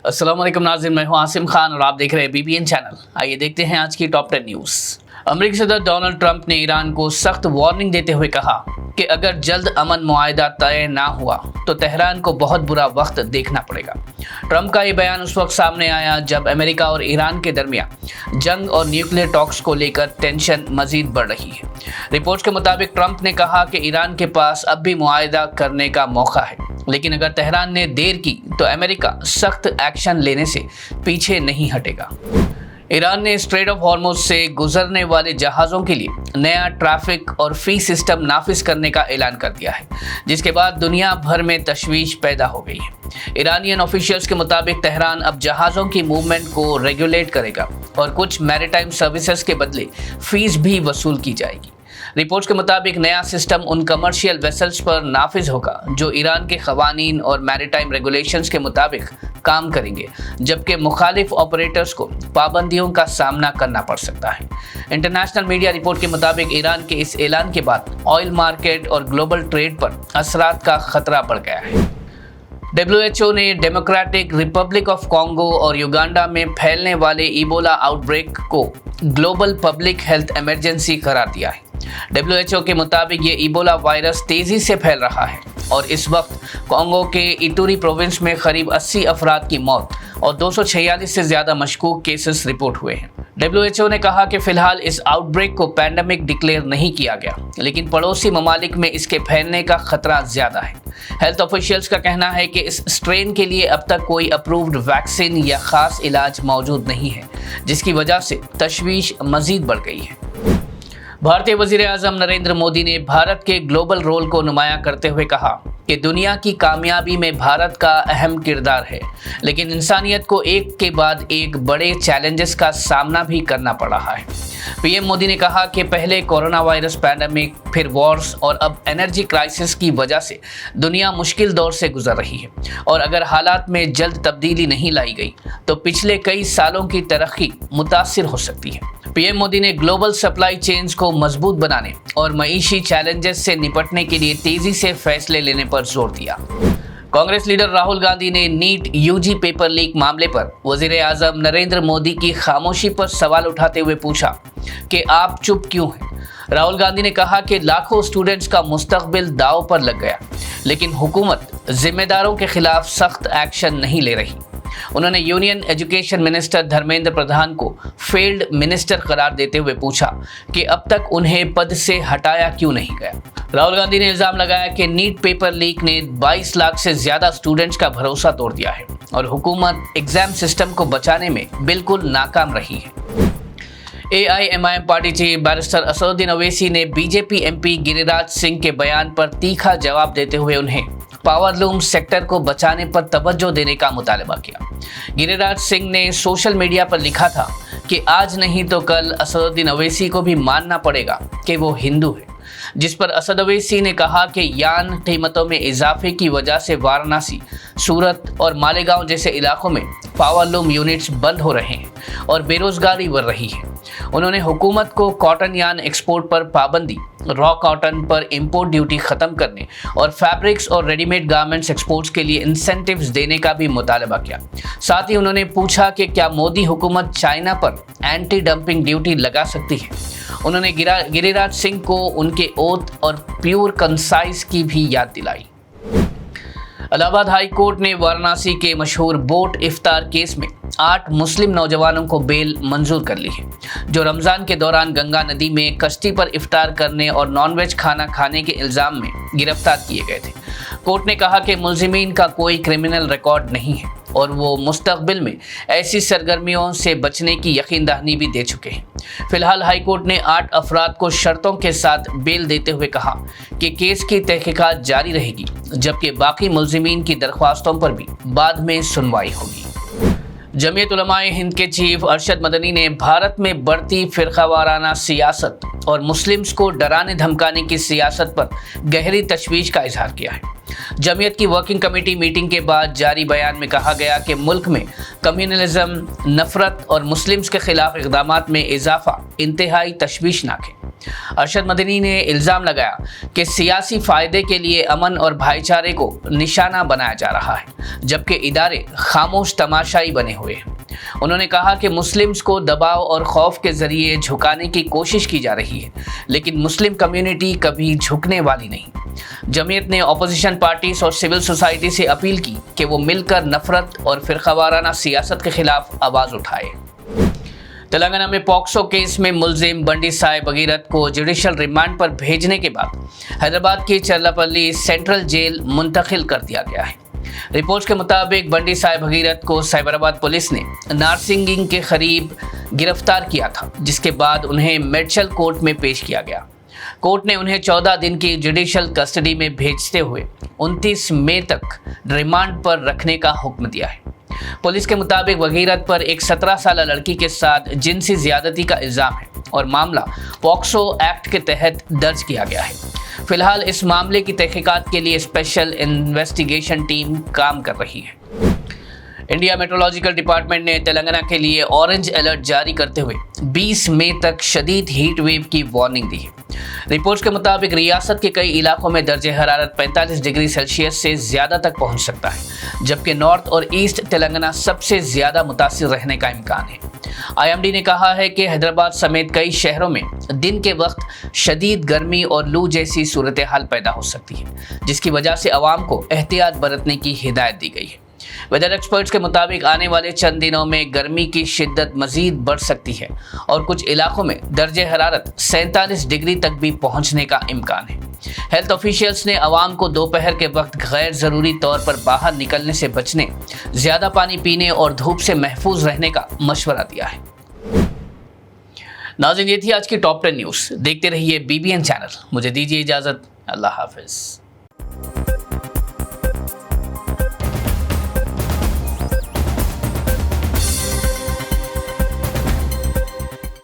अस्सलाम वालेकुम नाज़रीन, मैं हूं आसिम खान और आप देख रहे हैं BBN चैनल। आइए देखते हैं आज की टॉप 10 न्यूज़। अमेरिकी सदर डोनाल्ड ट्रंप ने ईरान को सख्त वार्निंग देते हुए कहा कि अगर जल्द अमन मुआहदा तय ना हुआ तो तेहरान को बहुत बुरा वक्त देखना पड़ेगा। ट्रंप का ये बयान उस वक्त सामने आया जब अमेरिका और ईरान के दरमियान जंग और न्यूक्लियर टॉक्स को लेकर टेंशन मजीद बढ़ रही है। रिपोर्ट्स के मुताबिक ट्रंप ने कहा कि ईरान के पास अब भी मुआहदा करने का मौका है, लेकिन अगर तेहरान ने देर की तो अमेरिका सख्त एक्शन लेने से पीछे नहीं हटेगा। ईरान ने स्ट्रेट ऑफ हॉर्मुज से गुजरने वाले जहाज़ों के लिए नया ट्रैफिक और फी सिस्टम नाफिज करने का ऐलान कर दिया है, जिसके बाद दुनिया भर में तशवीश पैदा हो गई है। ईरानियन ऑफिशियल्स के मुताबिक तेहरान अब जहाज़ों की मूवमेंट को रेगुलेट करेगा और कुछ मैरीटाइम सर्विसेज के बदले फीस भी वसूल की जाएगी। रिपोर्ट्स के मुताबिक नया सिस्टम उन कमर्शियल वेसल्स पर नाफिज होगा जो ईरान के क़वानीन और मैरीटाइम रेगुलेशंस के मुताबिक काम करेंगे, जबकि मुखालिफ ऑपरेटर्स को पाबंदियों का सामना करना पड़ सकता है। इंटरनेशनल मीडिया रिपोर्ट के मुताबिक ईरान के इस ऐलान के बाद ऑयल मार्केट और ग्लोबल ट्रेड पर असरात का खतरा बढ़ गया है। WHO ने डेमोक्रेटिक रिपब्लिक ऑफ कॉन्गो और युगांडा में फैलने वाले इबोला आउटब्रेक को ग्लोबल पब्लिक हेल्थ इमरजेंसी करार दिया है। WHO के मुताबिक ये इबोला वायरस तेज़ी से फैल रहा है और इस वक्त कॉन्गो के इटूरी प्रोविंस में करीब 80 अफराद की मौत और 246 से ज़्यादा मशकूक केसेस रिपोर्ट हुए हैं। WHO ने कहा कि फ़िलहाल इस आउटब्रेक को पैंडेमिक डिक्लेयर नहीं किया गया, लेकिन पड़ोसी ममालिक में इसके फैलने का खतरा ज़्यादा है। हेल्थ ऑफिशियल्स का कहना है कि इस स्ट्रेन के लिए अब तक कोई अप्रूव्ड वैक्सीन या ख़ास इलाज मौजूद नहीं है, जिसकी वजह से तशवीश मज़ीद बढ़ गई है। भारतीय वज़ीर आज़म नरेंद्र मोदी ने भारत के ग्लोबल रोल को नुमायां करते हुए कहा कि दुनिया की कामयाबी में भारत का अहम किरदार है, लेकिन इंसानियत को एक के बाद एक बड़े चैलेंजेस का सामना भी करना पड़ रहा है। PM मोदी ने कहा कि पहले कोरोना वायरस पैंडेमिक, फिर वॉर्स और अब एनर्जी क्राइसिस की वजह से दुनिया मुश्किल दौर से गुजर रही है और अगर हालात में जल्द तब्दीली नहीं लाई गई तो पिछले कई सालों की तरक्की मुतासिर हो सकती है। PM मोदी ने ग्लोबल सप्लाई चेन्स को मजबूत बनाने और मईशी चैलेंजेस से निपटने के लिए तेजी से फैसले लेने पर जोर दिया। कांग्रेस लीडर राहुल गांधी ने नीट UG पेपर लीक मामले पर वज़ीर आज़म नरेंद्र मोदी की खामोशी पर सवाल उठाते हुए पूछा कि आप चुप क्यों हैं। राहुल गांधी ने कहा कि लाखों स्टूडेंट्स का मुस्तकबिल दांव पर लग गया, लेकिन हुकूमत जिम्मेदारों के खिलाफ सख्त एक्शन नहीं ले रही। उन्होंने union education minister Dharmendra Pradhan को फेल्ड मिनिस्टर करार देते हुए पूछा कि अब तक उन्हें पद से हटाया क्यों नहीं गया। राहुल गांधी ने इल्ज़ाम लगाया कि नीट पेपर लीक ने 22 लाख से ज़्यादा स्टूडेंट्स का भरोसा तोड़ दिया है और हुकूमत एग्ज़ाम सिस्टम को बचाने में बिल्कुल नाकाम रही है। AIMIM party chief barrister Asaduddin Owaisi ने BJP MP गिरिराज सिंह के बयान पर तीखा जवाब देते हुए उन्हें पावरलूम सेक्टर को बचाने पर तवज्जो देने का मुतालबा किया। गिरिराज सिंह ने सोशल मीडिया पर लिखा था कि आज नहीं तो कल असदुद्दीन ओवैसी को भी मानना पड़ेगा कि वो हिंदू है, जिस पर असद ओवैसी ने कहा कि यान कीमतों में इजाफे की वजह से वाराणसी, सूरत और मालेगांव जैसे इलाकों में पावरलूम यूनिट्स बंद हो रहे हैं और बेरोजगारी बढ़ रही है। उन्होंने हुकूमत को कॉटन यान एक्सपोर्ट पर पाबंदी, रॉ कॉटन पर इंपोर्ट ड्यूटी खत्म करने और फैब्रिक्स और रेडीमेड गारमेंट्स एक्सपोर्ट्स के लिए इंसेंटिव्स देने का भी मुतालबा किया। साथ ही उन्होंने पूछा कि क्या मोदी हुकूमत चाइना पर एंटी डंपिंग ड्यूटी लगा सकती है। उन्होंने गिरिराज सिंह को उनके ओथ और प्योर कंसाइज की भी याद दिलाई। इलाहाबाद हाई कोर्ट ने वाराणसी के मशहूर बोट इफ्तार केस में 8 मुस्लिम नौजवानों को बेल मंजूर कर ली है, जो रमज़ान के दौरान गंगा नदी में कश्ती पर इफ्तार करने और नॉनवेज खाना खाने के इल्ज़ाम में गिरफ्तार किए गए थे। कोर्ट ने कहा कि मुलजिमीन का कोई क्रिमिनल रिकॉर्ड नहीं है और वो मुस्तकबिल में ऐसी सरगर्मियों से बचने की यकीन दहानी भी दे चुके हैं। फिलहाल हाई कोर्ट ने 8 अफराद को शर्तों के साथ बेल देते हुए कहा कि केस की तहकीकात जारी रहेगी, जबकि बाकी मुलजिमीन की दरख्वास्तों पर भी बाद में सुनवाई होगी। जमीयत उलमाए हिंद के चीफ अरशद मदनी ने भारत में बढ़ती फिरकावाराना सियासत और मुस्लिम्स को डराने धमकाने की सियासत पर गहरी तशवीश का इजहार किया है। जमीयत की वर्किंग कमेटी मीटिंग के बाद जारी बयान में कहा गया कि मुल्क में कम्युनलिज्म, नफरत और मुस्लिम्स के खिलाफ इक़दामात में इजाफा इंतहाई तशवीशनाक है। अरशद मदनी ने इल्ज़ाम लगाया कि सियासी फ़ायदे के लिए अमन और भाईचारे को निशाना बनाया जा रहा है, जबकि इदारे खामोश तमाशाई बने हुए हैं। उन्होंने कहा कि मुस्लिम्स को दबाव और खौफ के ज़रिए झुकाने की कोशिश की जा रही है, लेकिन मुस्लिम कम्युनिटी कभी झुकने वाली नहीं। जमीयत ने अपोजिशन पार्टीज और सिविल सोसाइटी से अपील की कि वो मिलकर नफरत और फिरकावाराना सियासत के खिलाफ आवाज़ उठाए। तेलंगाना में पॉक्सो केस में मुलजिम बंडी साई भगीरथ को जुडिशल रिमांड पर भेजने के बाद हैदराबाद की चर्लापल्ली सेंट्रल जेल मुंतकिल कर दिया गया है। रिपोर्ट्स के मुताबिक बंडी साई भगीरथ को साइबराबाद पुलिस ने नारसिंगिंग के करीब गिरफ्तार किया था, जिसके बाद उन्हें मेडचल कोर्ट में पेश किया गया। कोर्ट ने उन्हें 14 दिन की जुडिशल कस्टडी में भेजते हुए 29 मई तक रिमांड पर रखने का हुक्म दिया है। पुलिस के मुताबिक भगीरथ पर एक 17 साल लड़की के साथ जिनसी ज्यादती का इल्ज़ाम है और मामला पॉक्सो एक्ट के तहत दर्ज किया गया है। फिलहाल इस मामले की तहकीकात के लिए स्पेशल इन्वेस्टिगेशन टीम काम कर रही है। इंडिया मेट्रोलॉजिकल डिपार्टमेंट ने तेलंगाना के लिए ऑरेंज अलर्ट जारी करते हुए 20 मई तक शदीद हीट वेव की वार्निंग दी है। रिपोर्ट्स के मुताबिक रियासत के कई इलाकों में दर्जे हरारत 45 डिग्री सेल्सियस से ज़्यादा तक पहुंच सकता है, जबकि नॉर्थ और ईस्ट तेलंगाना सबसे ज़्यादा मुतासिर रहने का इम्कान है। IMD ने कहा है कि हैदराबाद समेत कई शहरों में दिन के वक्त शदीद गर्मी और लू जैसी सूरत हाल पैदा हो सकती है, जिसकी वजह से आवाम को एहतियात बरतने की हिदायत दी गई है। वेदर एक्सपर्ट्स के मुताबिक आने वाले चंद दिनों में गर्मी की शिद्दत मजीद बढ़ सकती है और कुछ इलाकों में दर्जे हरारत 47 डिग्री तक भी पहुंचने का इम्कान है। हेल्थ ऑफिशियल्स ने आवाम को दोपहर के वक्त गैर ज़रूरी तौर पर बाहर निकलने से बचने, ज़्यादा पानी पीने और धूप से महफूज रहने का मशवरा दिया है। नाज़रीन, ये थी आज की टॉप 10 न्यूज़। देखते रहिए BBN चैनल। मुझे दीजिए इजाज़त। अल्लाह हाफिज़।